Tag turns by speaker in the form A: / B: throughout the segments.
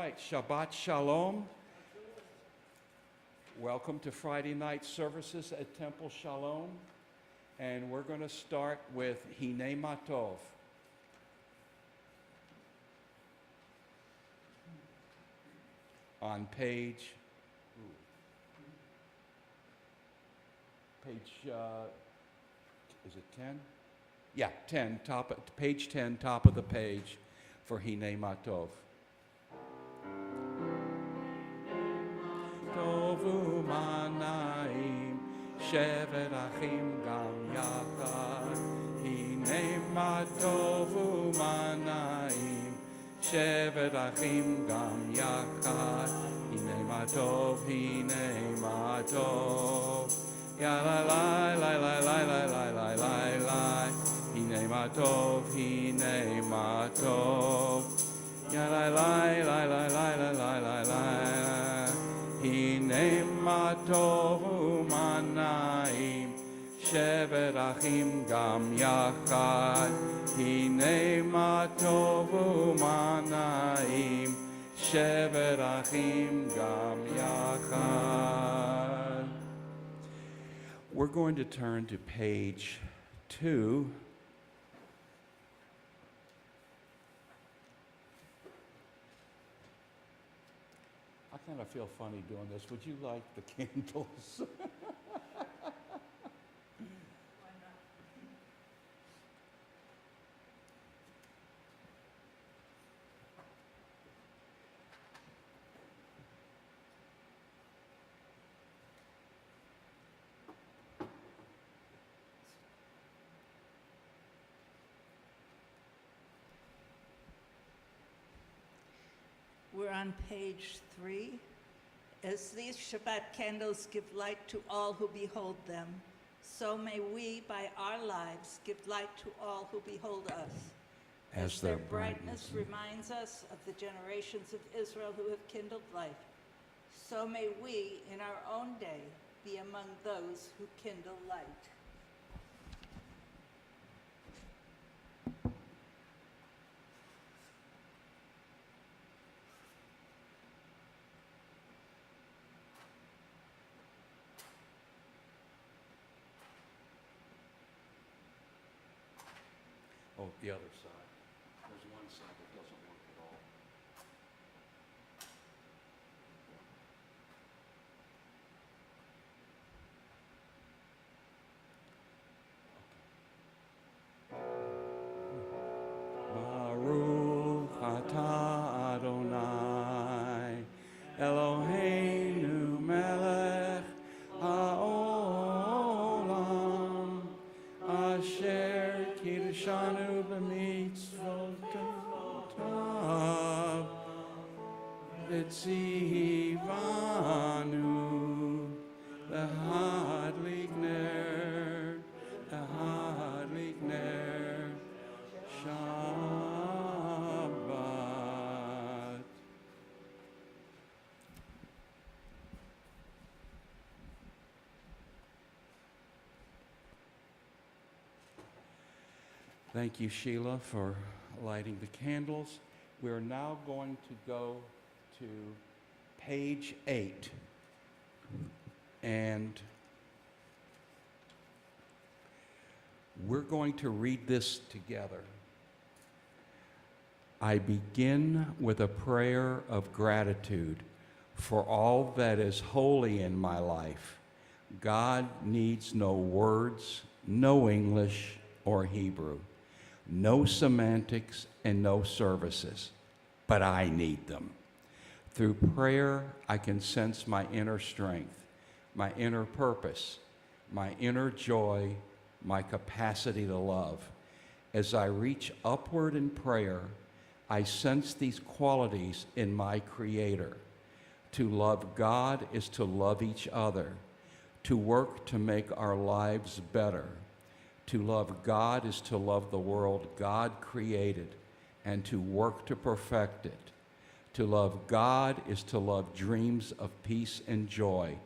A: right, Shabbat Shalom. Welcome to Friday night services at Temple Shalom. And we're going to start with Hine Matov. On page, is it 10? Yeah, 10, page 10, top of the page for Hine Matov. Tovu manaim, shevet achim gam yachad. Hine matovu manaim, shevet achim gam yachad. Hine matov, ya la la la la la la la la la la. Hine matov, ya la la la la la la la la la. Hine matov manaim, shevet achim gam yachad. Hine matov manaim, shevet achim gam yachad. We're going to turn to page 2. I kind of feel funny doing this. Would you like the candles?
B: We're on page 3. As these Shabbat candles give light to all who behold them, so may we, by our lives, give light to all who behold us. As their brightness reminds us of the generations of Israel who have kindled light, so may we, in our own day, be among those who kindle light.
A: Oh, the other side. There's one side that doesn't work at all. Baruch atah Adonai, Eloheinu melech haolam, asher kiddushanu b'mitzvotav, v'tzivanu l'hadlik ner Shabbat. Thank you, Sheila, for lighting the candles. We're now going to go to page 8. And we're going to read this together. I begin with a prayer of gratitude for all that is holy in my life. God needs no words, no English or Hebrew, no semantics and no services, but I need them. Through prayer, I can sense my inner strength, my inner purpose, my inner joy, my capacity to love. As I reach upward in prayer, I sense these qualities in my Creator. To love God is to love each other, to work to make our lives better. To love God is to love the world God created and to work to perfect it. To love God is to love dreams of peace and joy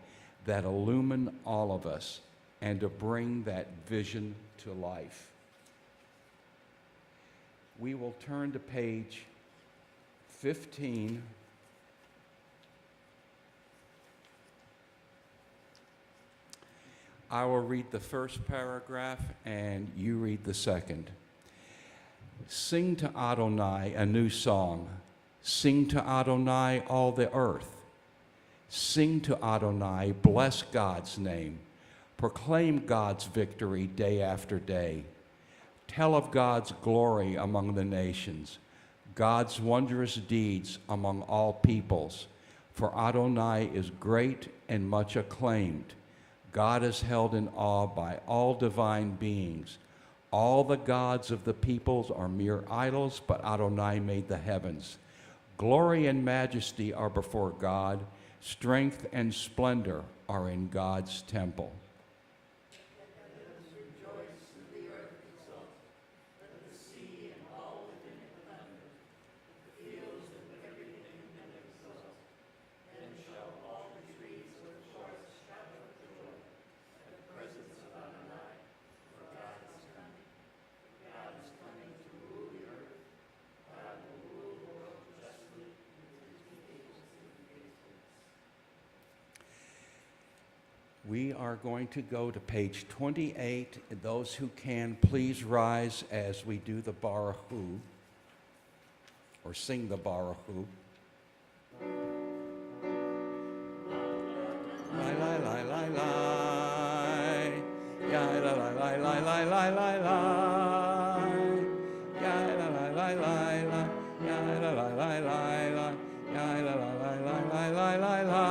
A: that illumine all of us and to bring that vision to life. We will turn to page 15 I will read the first paragraph and you read the second. Sing to Adonai a new song. Sing to Adonai all the earth. Sing to Adonai, bless God's name. Proclaim God's victory day after day. Tell of God's glory among the nations, God's wondrous deeds among all peoples. For Adonai is great and much acclaimed. God is held in awe by all divine beings. All the gods of the peoples are mere idols, but Adonai made the heavens. Glory and majesty are before God. Strength and splendor are in God's temple. We are going to go to page 28. Those who can, please rise as we do the Baruch Hu, or sing the Baruch Hu. Lai, lai, lai, lai, lai. Ya, la, la, la, la, la, la, la, la. Ya, la, la, la, la, la. Ya, la, la, la, la, la. Ya, la, la, la, la, la, la, la.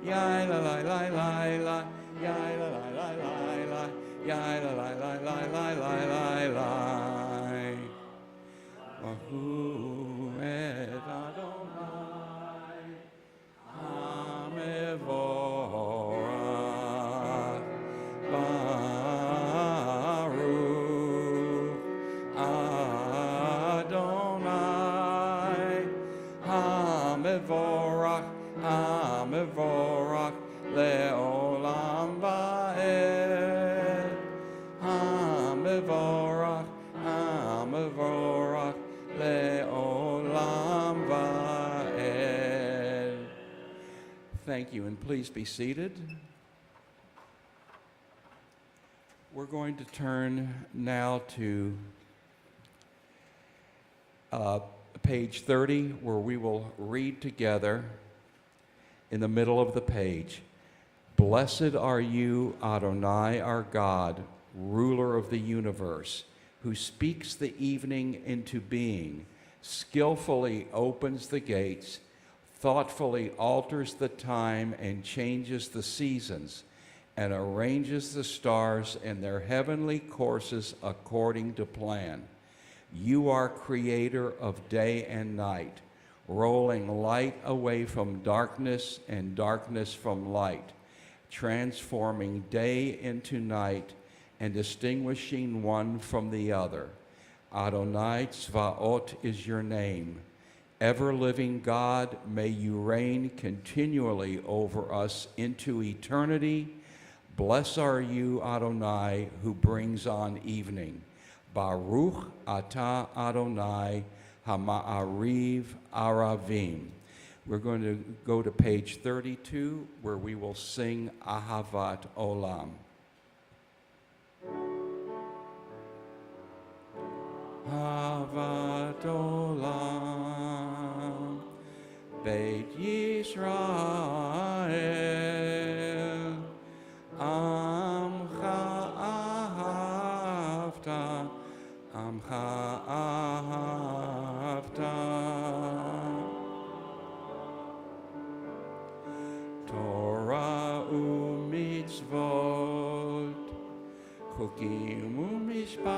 A: Ya la la la la la, ya la la la la la, ya la la la la la la la. Baruch et Adonai, Hamevorach, Baruch Adonai, Hamevorach, Hamevorach. Le'olam va'ed, Hamevorach, Hamevorach, Le'olam va'ed. Thank you, and please be seated. We're going to turn now to page 30, where we will read together in the middle of the page. Blessed are you, Adonai, our God, ruler of the universe, who speaks the evening into being, skillfully opens the gates, thoughtfully alters the time and changes the seasons, and arranges the stars in their heavenly courses according to plan. You are creator of day and night, rolling light away from darkness and darkness from light, transforming day into night and distinguishing one from the other. Adonai Tzvaot is your name. Ever-living God, may you reign continually over us into eternity. Blessed are you, Adonai, who brings on evening. Baruch atah Adonai Hama'ariv Aravim. We're going to go to page 32, where we will sing Ahavat Olam. Ahavat Olam, Beit Yisrael, Amcha Ahavta, Amcha Ahavta. Torah u'mitzvot, chukim u'mishpatim,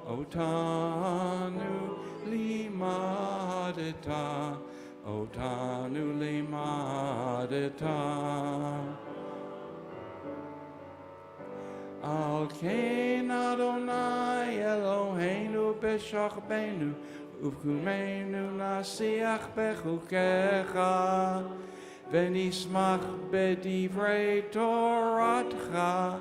A: otanu limadeta, otanu limadeta. Al kein Adonai Eloheinu b'shachbenu, uvkumenu nasiach bechukecha, v'nismach b'divrei toratcha,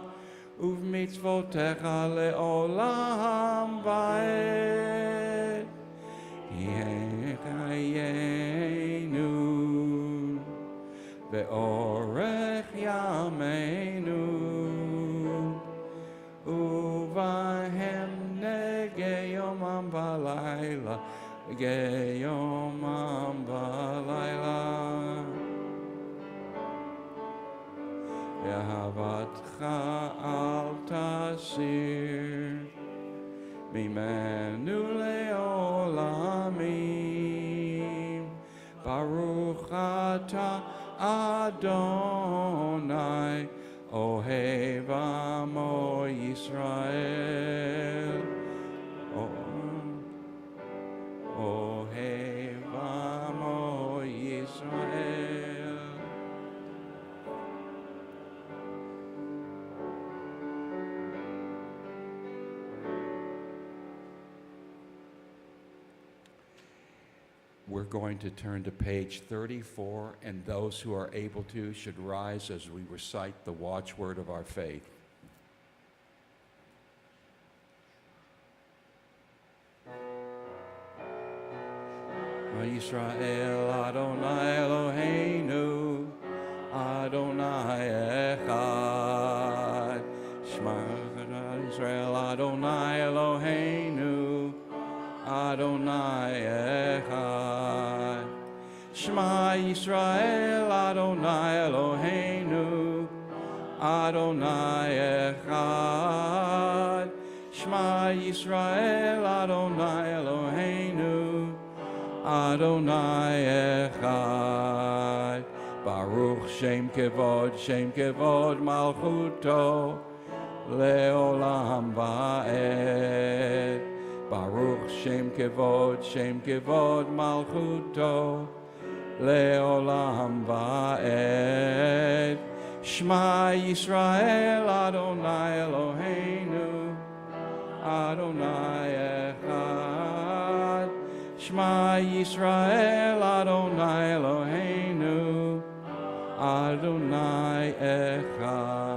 A: uvmitzvotecha le'olam va'ed. Yechayenu, le'orech yameinu, uvahem nege yomam balayla, ge yomam balayla. Yehavatcha al tasir, mimenu le'olamim, Baruch atah Adonai, Ohev Amo Yisrael. Ohev Amo Yisrael. We're going to turn to page 34, and those who are able to should rise as we recite the watchword of our faith. Yisrael Adonai Eloheinu, Adonai Echad. Shema Yisrael Adonai Eloheinu, Adonai Echad. Shema Yisrael Adonai Eloheinu, Adonai Echad. Shema Yisrael Adonai Eloheinu, Adonai Echad. Baruch Shem Kevod Malchuto Leolam Va'ed. Baruch Shem Kevod Malchuto Leolam Va'ed. Shema Yisrael Adonai Eloheinu, Adonai Echad. Shema Yisrael Adonai Eloheinu, Adonai Echad.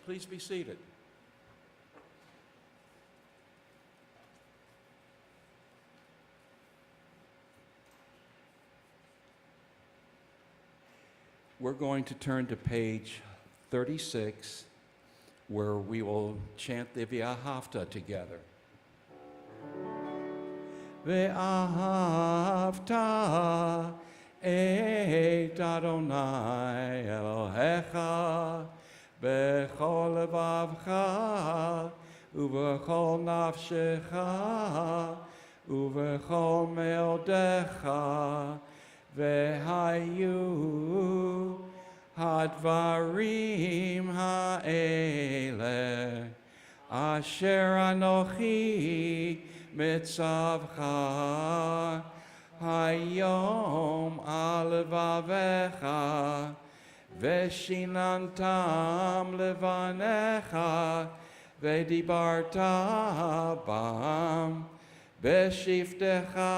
A: Please be seated. We're going to turn to page 36, where we will chant the V'ahavta together. Ve'ahavta et Adonai Elohecha b'chol levavcha u'b'chol nafshecha u'b'chol meodecha ve'hayu hadvarim ha'eleh asher anochi mitzavcha hayom alevavecha veshinantam levanecha vedibarta bam beshiftecha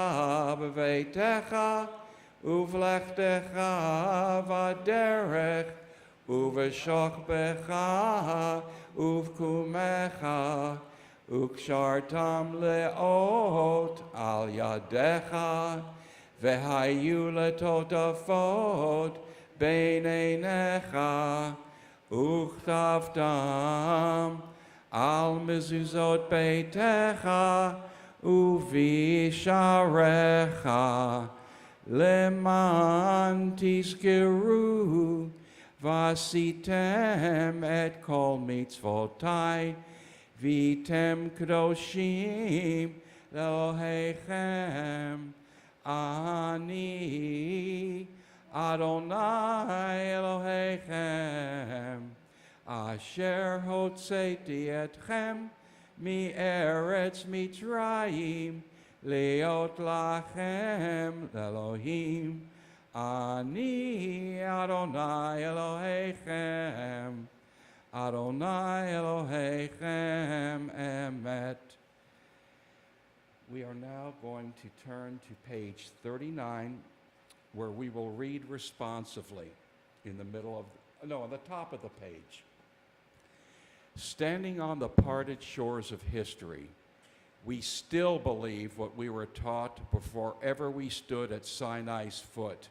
A: beveitecha uvlechtecha vaderech uveshochbecha uvkumecha Ukshartam leot al yadecha, vehayu letotafot beinenecha, uchtavtam al mezuzot beitecha, uvisharecha, leman tizkiru, vasitem et kol mitzvotai, Vitem Kedoshim Elohechem Ani Adonai Elohechem Asher Hotzeti Etchem Mi Eretz Mitzrayim Leot Lachem Elohim Ani Adonai Elohechem Adonai Elohechem Emet. We are now going to turn to page 39, where we will read responsively in the middle of, on the top of the page. Standing on the parted shores of history, We still believe what we were taught before ever we stood at Sinai's foot.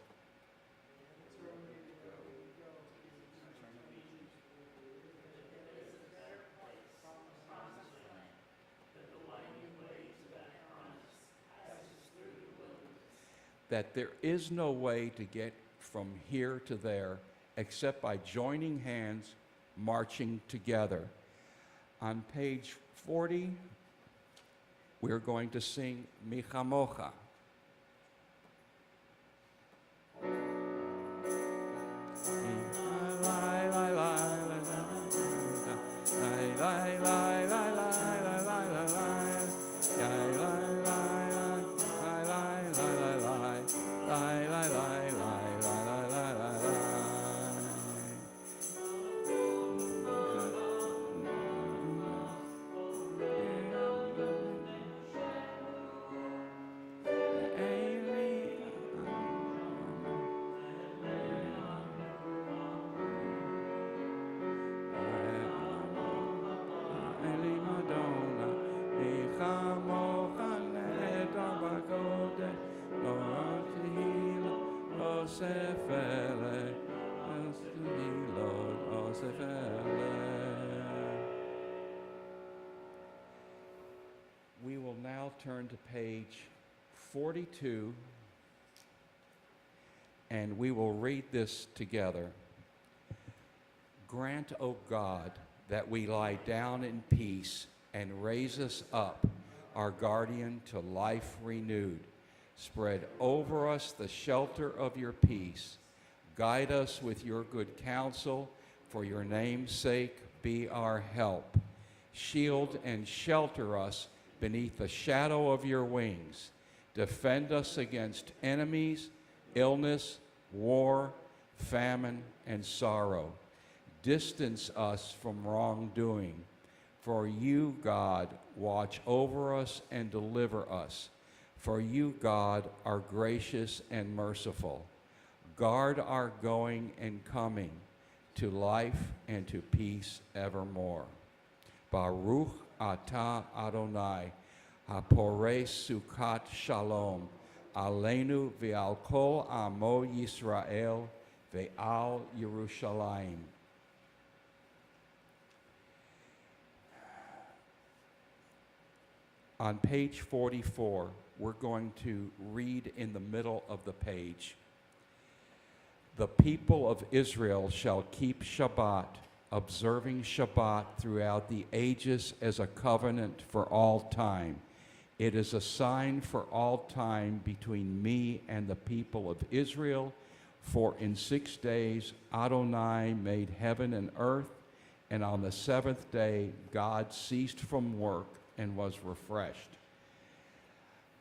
A: That there is no way to get from here to there except by joining hands, marching together. On page 40, we're going to sing Michamocha. We will now turn to page 42, and we will read this together. Grant, O God, that we lie down in peace and raise us up, our guardian, to life renewed. Spread over us the shelter of your peace. Guide us with your good counsel. For your name's sake, be our help. Shield and shelter us beneath the shadow of your wings. Defend us against enemies, illness, war, famine, and sorrow. Distance us from wrongdoing. For you, God, watch over us and deliver us. For you, God, are gracious and merciful. Guard our going and coming to life and to peace evermore. Baruch atah Adonai, haporei sukat shalom, aleinu ve'al kol amo Yisrael ve'al Yerushalayim. On page 44, we're going to read in the middle of the page. The people of Israel shall keep Shabbat, observing Shabbat throughout the ages as a covenant for all time. It is a sign for all time between me and the people of Israel. For in 6 days Adonai made heaven and earth, and on the seventh day God ceased from work and was refreshed.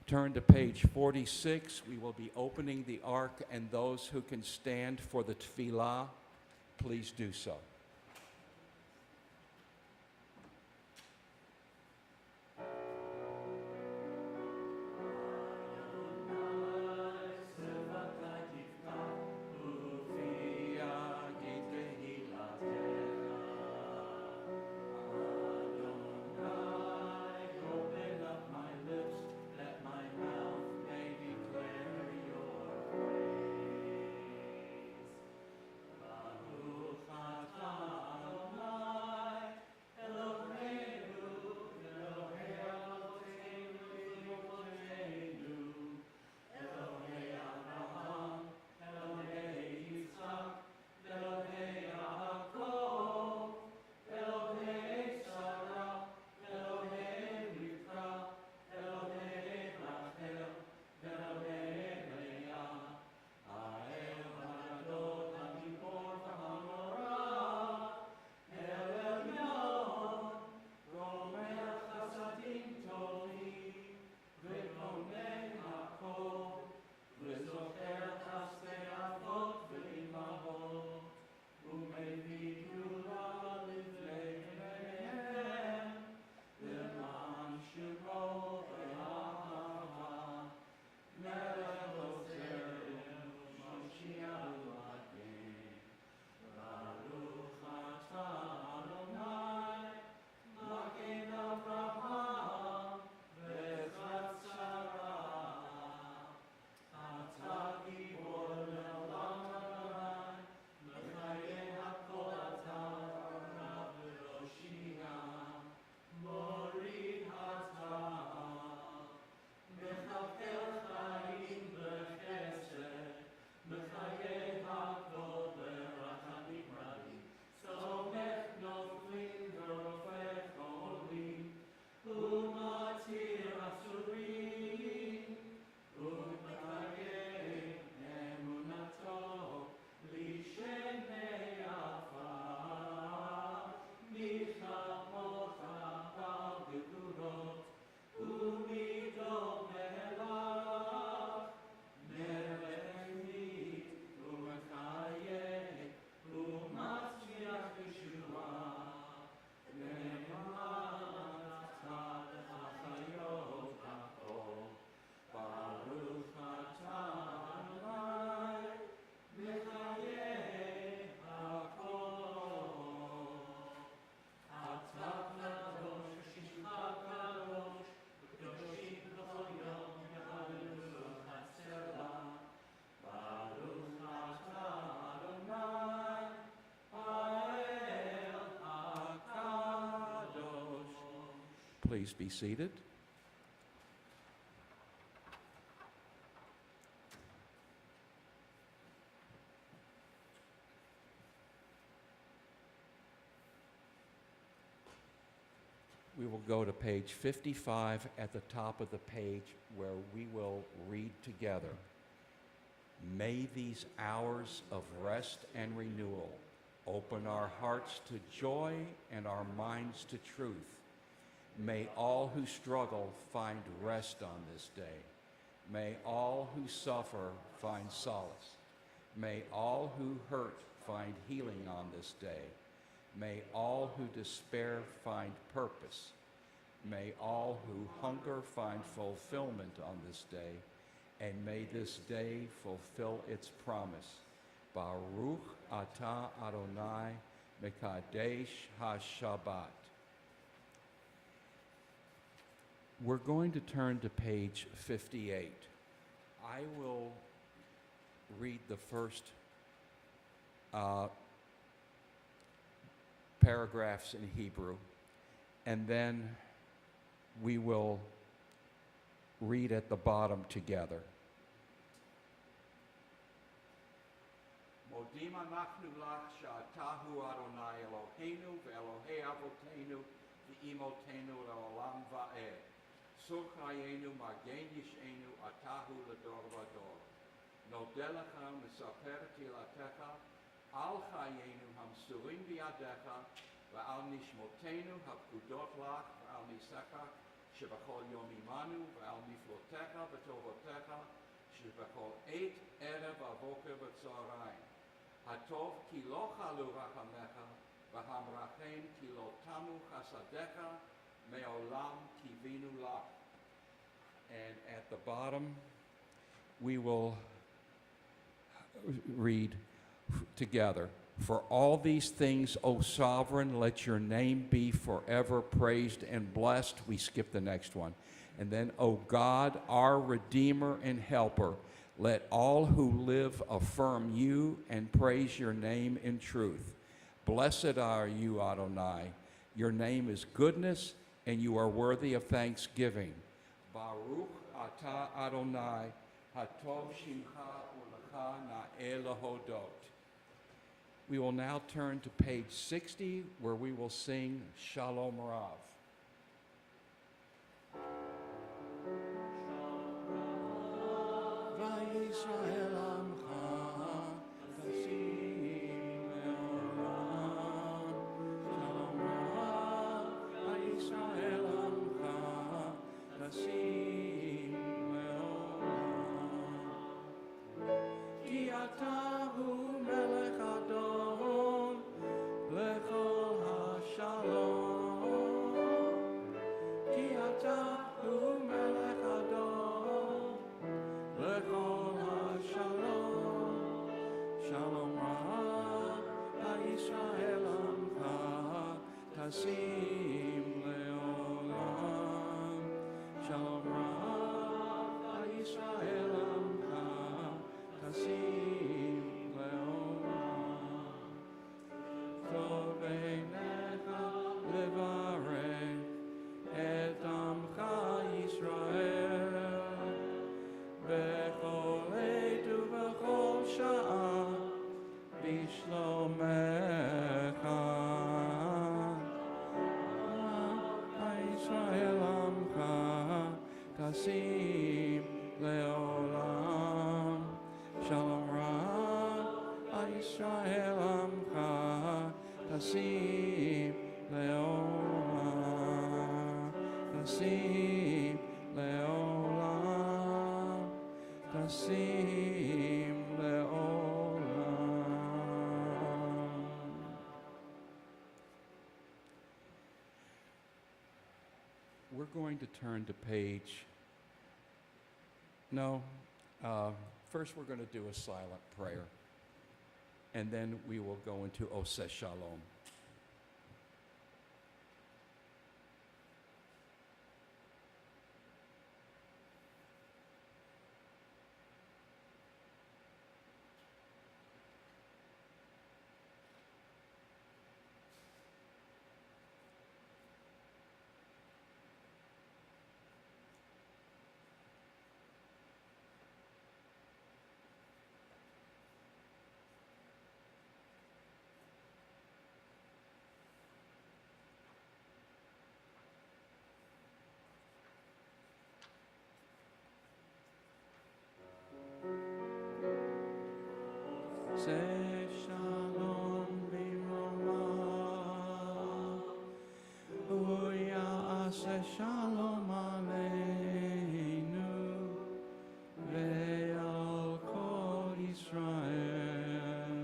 A: Turn to page 46. We will be opening the ark, and those who can stand for the tefillah, please do so. please be seated. We will go to page 55 at the top of the page where we will read together. May these hours of rest and renewal open our hearts to joy and our minds to truth. May all who struggle find rest on this day. May all who suffer find solace. May all who hurt find healing on this day. May all who despair find purpose. May all who hunger find fulfillment on this day. And may this day fulfill its promise. Baruch atah Adonai mekadesh ha-Shabbat. We're going to turn to page 58. I will read the first paragraphs in Hebrew, and then we will read at the bottom together. Modim anachnu lach she'atahu Adonai Eloheinu ve'Elohei avotenu ve'imotenu le'olam va'ed. Surchayenu magen yish'enu atahu l'dor v'dor. Nodeh lecha mesaper tilatecha al chayenu hamsurim bi'adecha ve'al nishmotenu hapkudot lach ve'al nisecha שבכל יום עמנו ועל מפלותיך וטובותיך שבכל עת ערב הבוקר וצהריים. הטוב כי לא חלו רחמיך והמרחם כי לא תמו חסדיך מעולם קיווינו לך. And at the bottom we will read together. For all these things, O sovereign, let your name be forever praised and blessed. We skip the next one. And then, O God, our Redeemer and Helper, let all who live affirm you and praise your name in truth. Blessed are you, Adonai. Your name is goodness, and you are worthy of thanksgiving. Baruch atah Adonai, hatov shimcha ulecha na'eh lahodot. We will now turn to page 60, where we will sing Shalom Rav. Vayisrael amcha tasim le'olam. Shalom Rav. Vayisrael amcha tasim le'olam. Ki ata hu melech adon lechol hashalom. Ki ata hu melech adon lechol hashalom. Shalom Rav ha'Yisrael amcha tasim le'olam. Shalom Rav ha'Yisrael amcha tasim le'olam. Tov einecha levarech et amcha Yisrael bechol עת ובכל שעה בשלומך. ישראל עמך תשים לעולם. שלום רב ישראל עמך תשים לעולם. תשים לעולם. תשים לעולם. We're going to turn to page, first we're going to do a silent prayer, and then we will go into Oseh Shalom. Shalom bimroma. Uyase shalom aleinu. Ve'al kol Yisrael.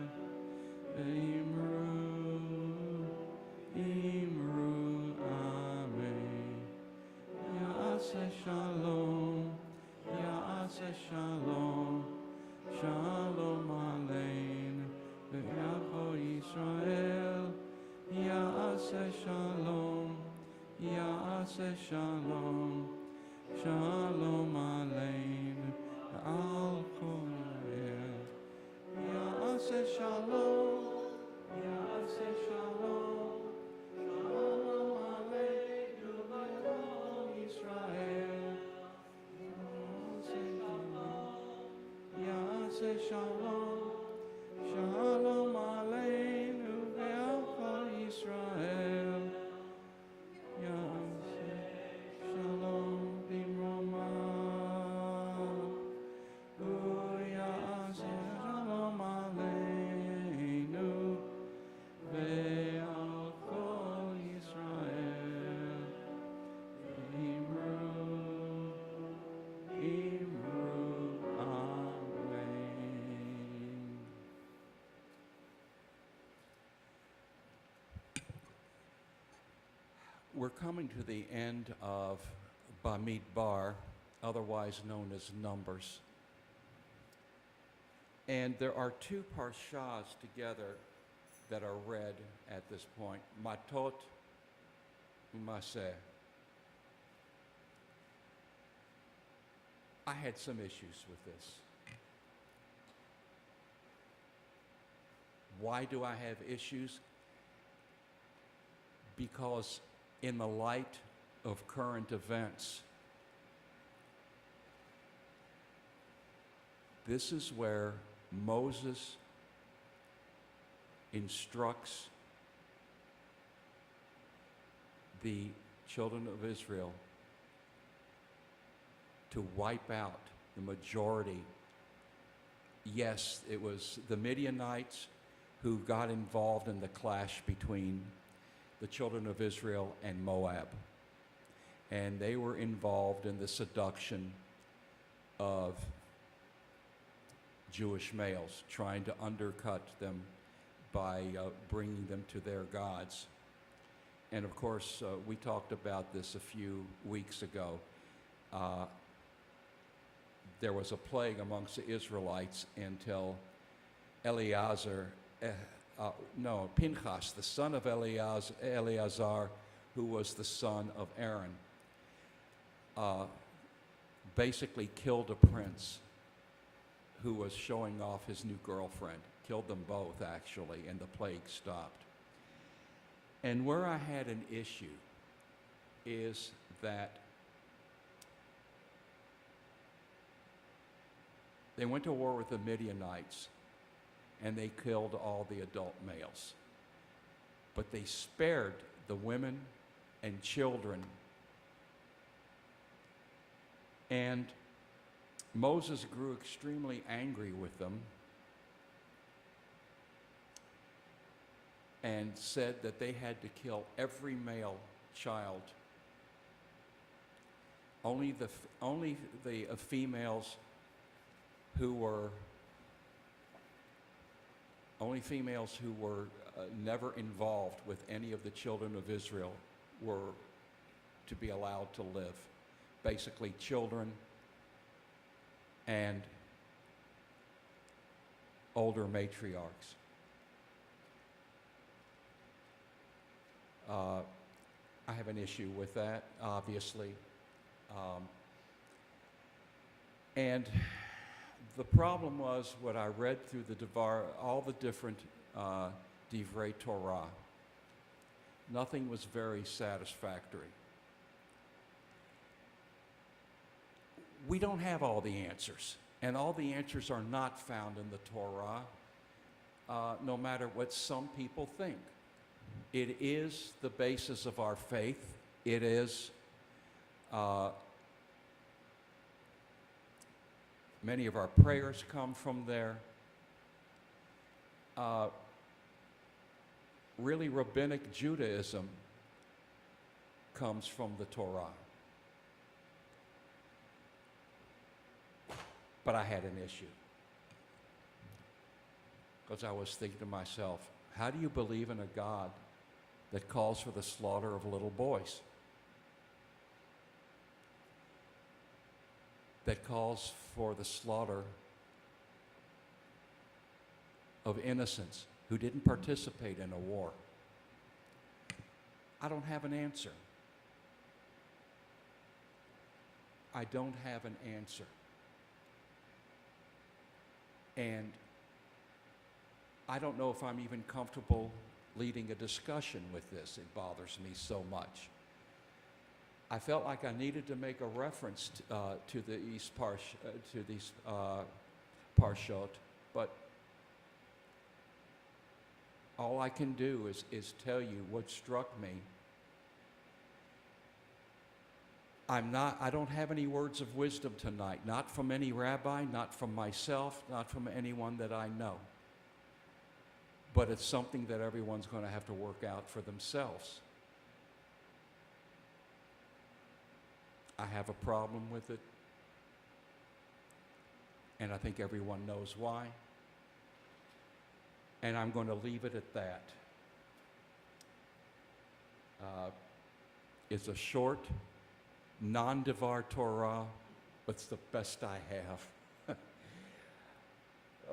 A: Imru, amen. Ya'aseh shalom, ya'aseh shalom, shalom aleinu, ve'yavo Yisrael. Ya'aseh shalom, ya'aseh shalom, shalom aleinu, ve'al kol Yisrael. Ya'aseh shalom, ya'aseh shalom, shalom aleinu ve'al Yisrael. Ya'aseh shalom, shalom aleinu ve'al Yisrael. Ya'aseh shalom bimroma. Ya'aseh shalom aleinu ve'al kol Yisrael. Imru, amen. We're coming to the end of Bamidbar, otherwise known as Numbers. And there are two parshas together that are read at this point, Matot Umaseh. I had some issues with this. Why do I have issues? Because in the light of current events, this is where Moses instructs the children of Israel to wipe out the majority. Yes, it was the Midianites who got involved in the clash between the children of Israel and Moab. And they were involved in the seduction of Jewish males, trying to undercut them by bringing them to their gods. And of course, we talked about this a few weeks ago. There was a plague amongst the Israelites until Pinchas, the son of Eleazar, who was the son of Aaron, basically killed a prince who was showing off his new girlfriend. Killed them both, actually, and the plague stopped. And where I had an issue is that they went to war with the Midianites, and they killed all the adult males. But they spared the women and children. And Moses grew extremely angry with them and said that they had to kill every male child. Only the females who were never involved with any of the children of Israel were to be allowed to live. Basically, children and older matriarchs. I have an issue with that, obviously. And the problem was what I read through the all the different Divrei Torah. Nothing was very satisfactory. We don't have all the answers, and all the answers are not found in the Torah, no matter what some people think. It is the basis of our faith. It is many of our prayers come from there. really rabbinic Judaism comes from the Torah. But I had an issue. Because I was thinking to myself, how do you believe in a God that calls for the slaughter of little boys? That calls for the slaughter of innocents who didn't participate in a war? I don't have an answer. I don't have an answer. And I don't know if I'm even comfortable leading a discussion with this. It bothers me so much. I felt like I needed to make a reference to these parshot, but all I can do is tell you what struck me. I don't have any words of wisdom tonight, not from any rabbi, not from myself, not from anyone that I know. But it's something that everyone's going to have to work out for themselves. I have a problem with it, and I think everyone knows why. And I'm going to leave it at that. It's a short, non-Devar Torah, but it's the best I have.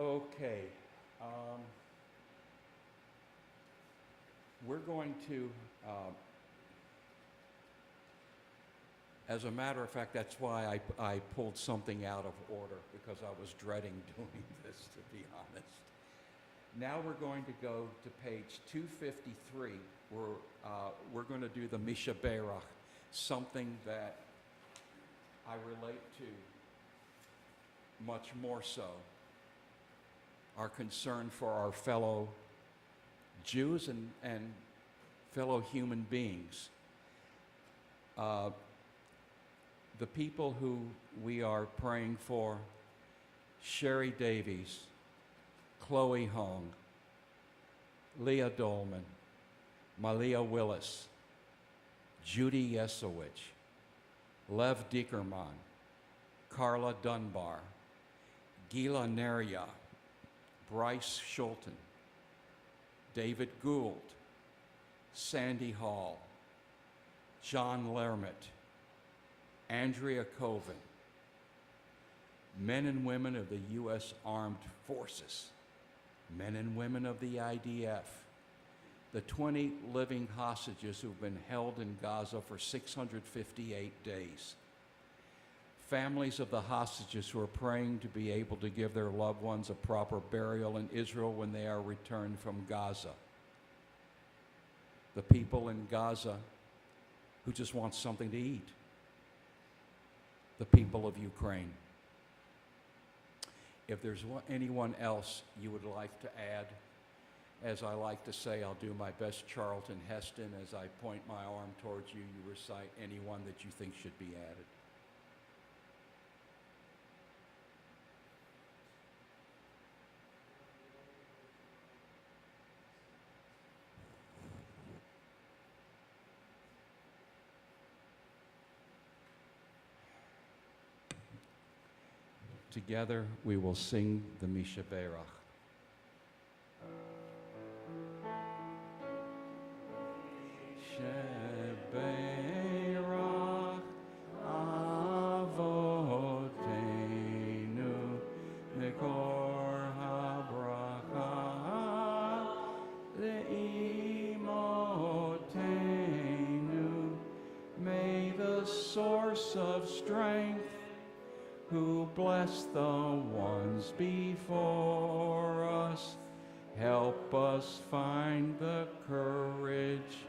A: Okay. We're going to, as a matter of fact, that's why I pulled something out of order, because I was dreading doing this, to be honest. Now we're going to go to page 253. We're going to do the Misha Berach, something that I relate to much more so. Our concern for our fellow Jews and fellow human beings. The people who we are praying for: Sherry Davies, Chloe Hong, Leah Dolman, Malia Willis, Judy Yesowich, Lev Dickerman, Carla Dunbar, Gila Neria, Bryce Schulten, David Gould, Sandy Hall, John Lermit, Andrea Coven, men and women of the U.S. Armed Forces, men and women of the IDF, the 20 living hostages who've been held in Gaza for 658 days, families of the hostages who are praying to be able to give their loved ones a proper burial in Israel when they are returned from Gaza, the people in Gaza who just want something to eat, the people of Ukraine. If there's anyone else you would like to add, as I like to say, I'll do my best Charlton Heston. As I point my arm towards you, you recite anyone that you think should be added. Together we will sing the Misha Berach. Sheberach Avotenu Mikor HaBracha Le'imotenu. May the source of strength, who bless the ones before us, help us find the courage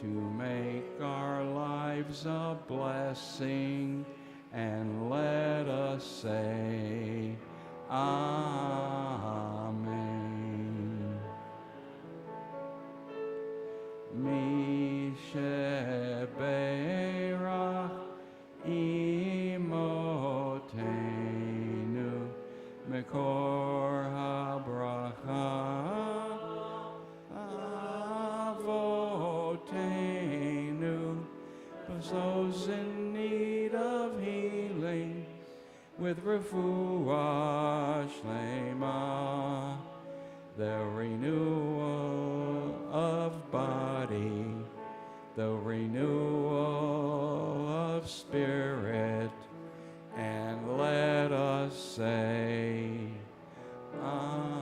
A: to make our lives a blessing, and let us say, Amen. Misheberach imotenu Mekor HaBracha those in need of healing with refuah shlema, the renewal of body, the renewal of spirit, and let us say, Amen.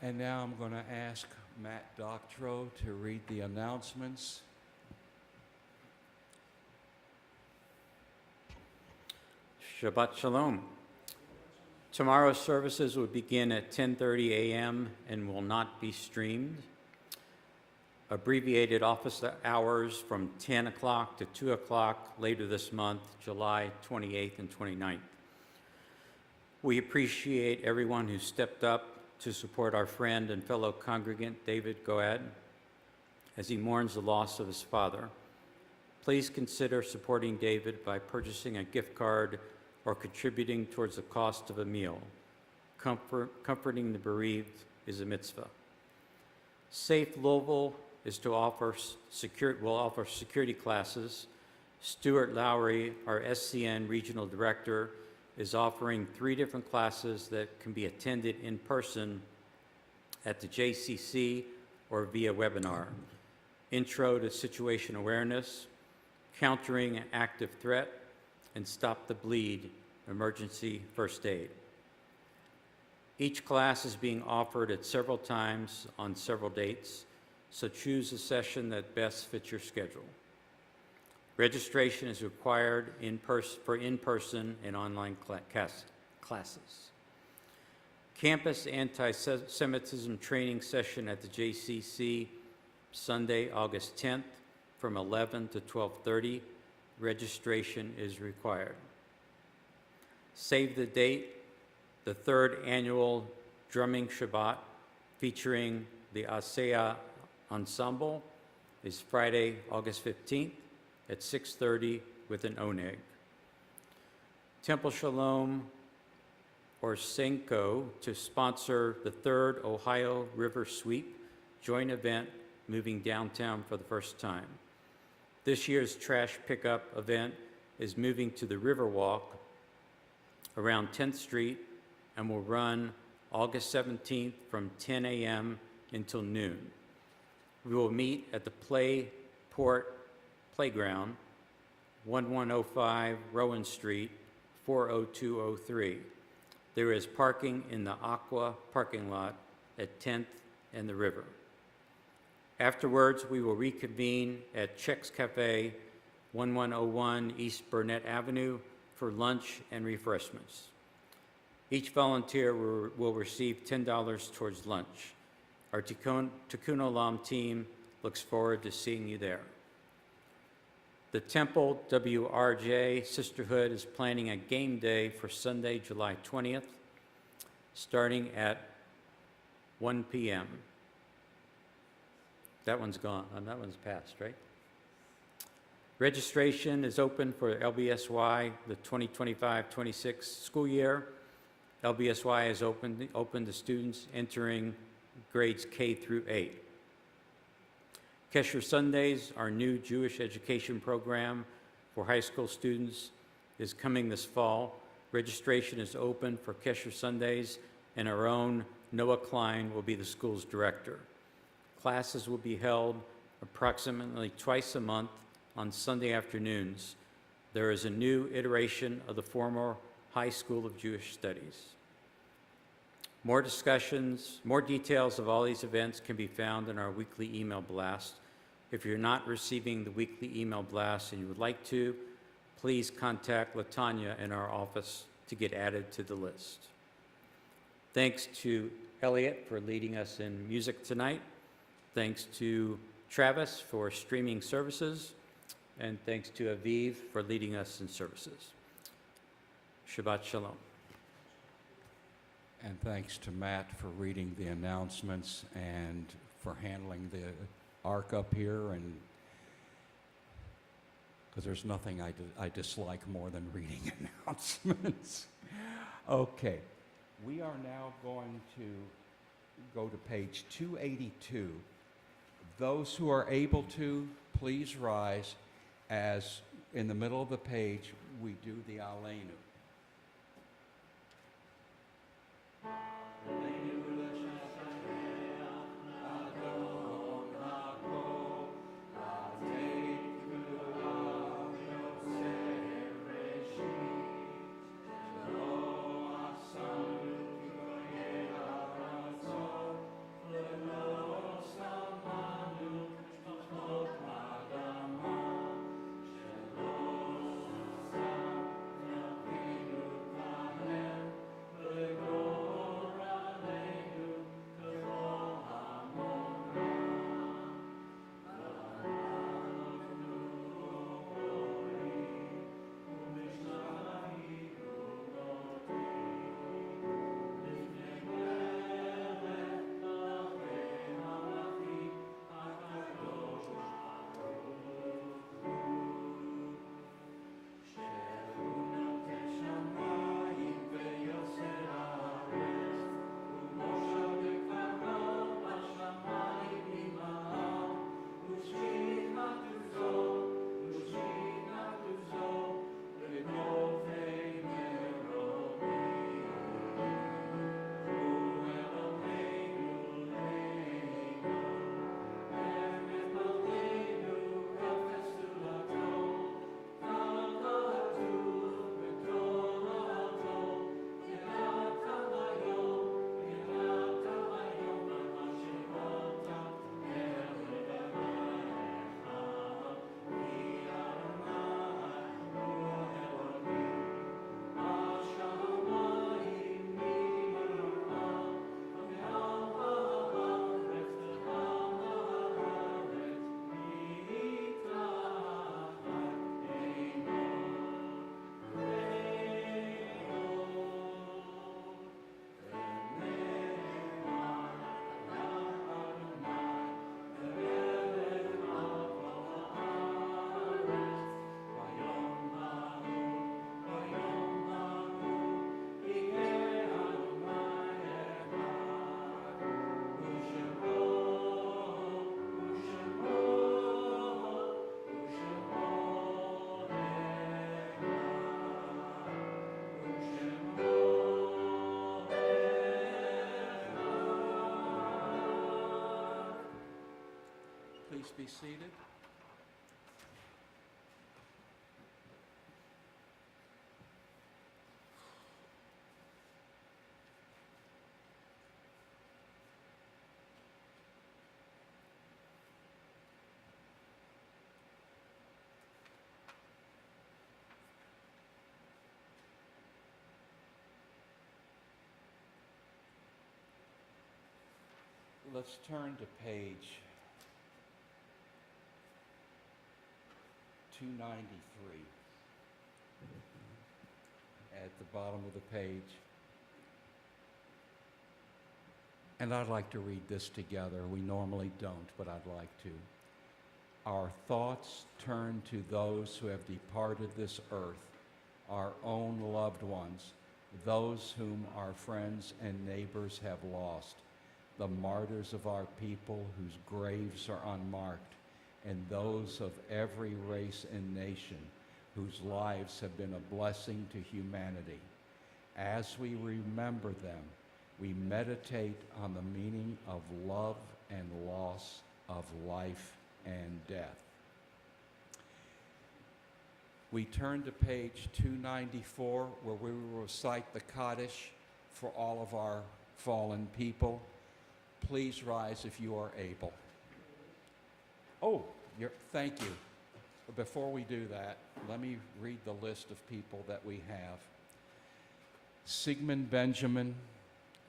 A: And now I'm going to ask Matt Doctorow to read the announcements.
C: Shabbat Shalom. Tomorrow's services will begin at 10:30 a.m. and will not be streamed. Abbreviated office hours from 10 o'clock to 2 o'clock later this month, July 28th and 29th. We appreciate everyone who stepped up to support our friend and fellow congregant David Goad as he mourns the loss of his father. Please consider supporting David by purchasing a gift card or contributing towards the cost of a meal. Comforting the bereaved is a mitzvah. Safe Louisville is to offer will offer security classes. Stuart Lowry, our SCN Regional Director, is offering 3 different classes that can be attended in person at the JCC or via webinar. Intro to Situation Awareness, Countering an Active Threat, and Stop the Bleed, Emergency First Aid. Each class is being offered at several times on several dates, so choose a session that best fits your schedule. Registration is required for in-person and online classes. Campus Anti-Semitism Training Session at the JCC, Sunday, August 10th, from 11 to 12:30. Registration is required. Save the date, the 3rd annual Drumming Shabbat featuring the Asea Ensemble is Friday, August 15th at 6:30 with an oneg. Temple Shalom or Senko to sponsor the 3rd Ohio River Sweep joint event moving downtown for the first time. This year's trash pickup event is moving to the Riverwalk around 10th Street and will run August 17th from 10 a.m. until noon. We will meet at the Playport Playground, 1105 Rowan Street, 40203. There is parking in the Aqua parking lot at 10th and the River. Afterwards, we will reconvene at Chex Cafe, 1101 East Burnett Avenue for lunch and refreshments. Each volunteer will receive $10 towards lunch. Our Tikkun Olam team looks forward to seeing you there. The Temple WRJ Sisterhood is planning a game day for Sunday, July 20th, starting at 1 p.m. That one's gone. That one's passed, right? Registration is open for LBSY, the 2025-26 school year. LBSY is open to students entering grades K through 8. Kesher Sundays, our new Jewish education program for high school students, is coming this fall. Registration is open for Kesher Sundays, and our own Noah Klein will be the school's director. Classes will be held approximately twice a month on Sunday afternoons. There is a new iteration of the former High School of Jewish Studies. More discussions, more details of all these events can be found in our weekly email blast. If you're not receiving the weekly email blast and you would like to, please contact LaTanya in our office to get added to the list. Thanks to Elliot for leading us in music tonight. Thanks to Travis for streaming services. And thanks to Aviv for leading us in services. Shabbat Shalom.
A: And thanks to Matt for reading the announcements and for handling the ark up here, and because there's nothing I dislike more than reading announcements. Okay, we are now going to go to page 282. Those who are able to, please rise as in the middle of the page we do the Aleinu. Please be seated. Let's turn to page 293 at the bottom of the page. And I'd like to read this together. We normally don't, but I'd like to. Our thoughts turn to those who have departed this earth, our own loved ones, those whom our friends and neighbors have lost, the martyrs of our people whose graves are unmarked, and those of every race and nation whose lives have been a blessing to humanity. As we remember them, we meditate on the meaning of love and loss, of life and death. We turn to page 294, where we will recite the Kaddish for all of our fallen people. Please rise if you are able. Oh, thank you. But before we do that, let me read the list of people that we have. Sigmund Benjamin,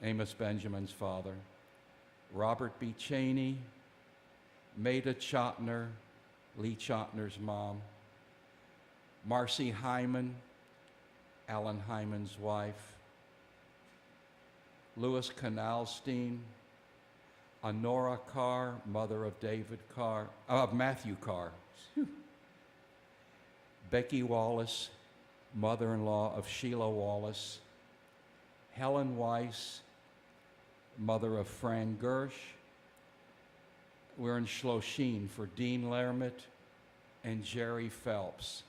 A: Amos Benjamin's father. Robert B. Cheney, Maida Chotner, Lee Chotner's mom. Marcy Hyman, Alan Hyman's wife. Louis Canalstein, Honora Carr, mother of Matthew Carr. Becky Wallace, mother-in-law of Sheila Wallace. Helen Weiss, mother of Fran Gersh. We're in Shloshin for Dean Lermit and Jerry Phelps.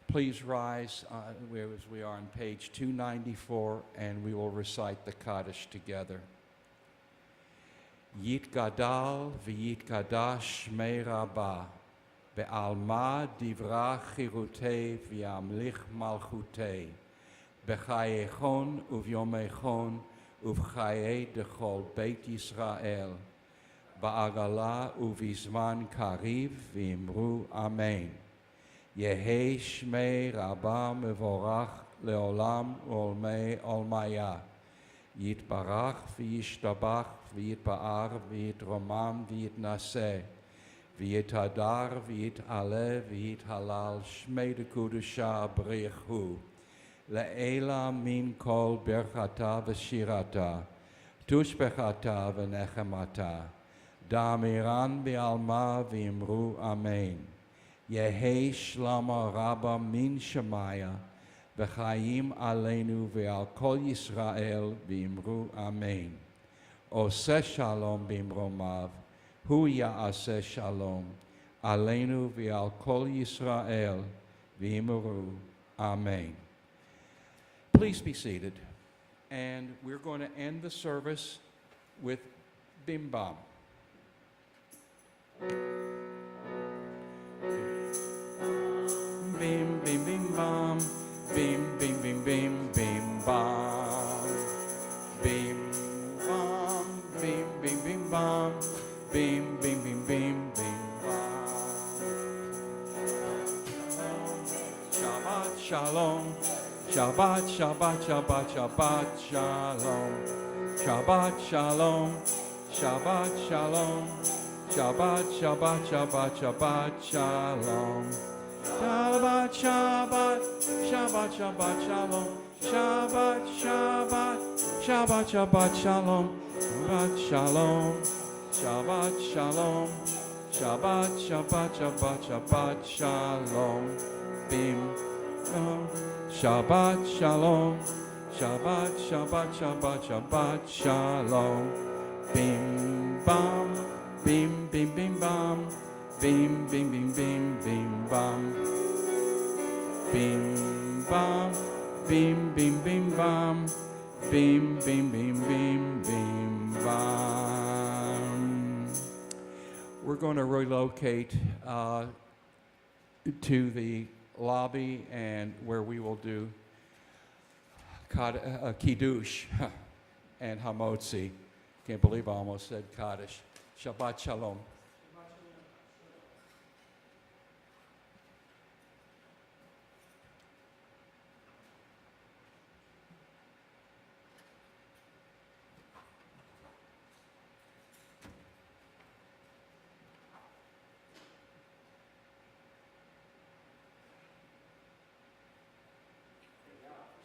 A: Please rise as we are on page 294, and we will recite the Kaddish together. Yitgadal v'yitkadash shmei Rabbah, be'alma divra chirutei v'yamlich malchutei, b'chayechon uvyomechon uv'chayei dechol Beit Yisrael, ba'agala uv'izman kariv v'imru Amen. Yehi shmei Rabbah mevorach leolam olmei olmaya. Yitbarach v'yishtabach v'yitba'ar v'yitromam v'yitnaseh. V'yitadar v'yit'aleh v'yithalal shmei dekudusha brichu. Le'ela min kol berchata v'shirata. Tushbechata v'nechemata. Damiran v'alma v'imru Amen. Yehi shlama rabba min shemaya, v'chayim aleinu v'al kol Yisrael v'imru Amen. Oseh shalom b'imromav, hu ya'aseh shalom, aleinu v'al kol Yisrael v'imru Amen. Please be seated, and we're going to end the service with Bim Bam. Bim, bim, bim, bam. Bim, bim, bim, bim, bim, bam. Bim, bam. Bim, bim, bim, bam. Bim, bim, bim, bim, bim, bam. Shabbat shalom. Shabbat, Shabbat, Shabbat, Shabbat shalom. Shabbat shalom. Shabbat shalom. Shabbat, Shabbat, Shabbat, Shabbat shalom. Shabbat, Shabbat, Shabbat, Shabbat, Shalom. Shabbat, Shabbat, Shabbat, Shabbat, Shalom. Shabbat, Shalom. Shabbat, Shalom. Shabbat, Shabbat, Shabbat, Shabbat, Shalom. Bim, bam. Shabbat, Shalom. Shabbat, Shabbat, Shabbat, Shabbat, Shalom. Bim, bam. Bim, bim, bim, bam. Bim, bim, bim, bim, bim, bam. Bim, bam. Bim, bim, bim, bam. Bim, bim, bim, bim, bim, bam. We're going to relocate to the lobby and where we will do Kiddush and Hamotzi. Can't believe I almost said Kaddish. Shabbat Shalom.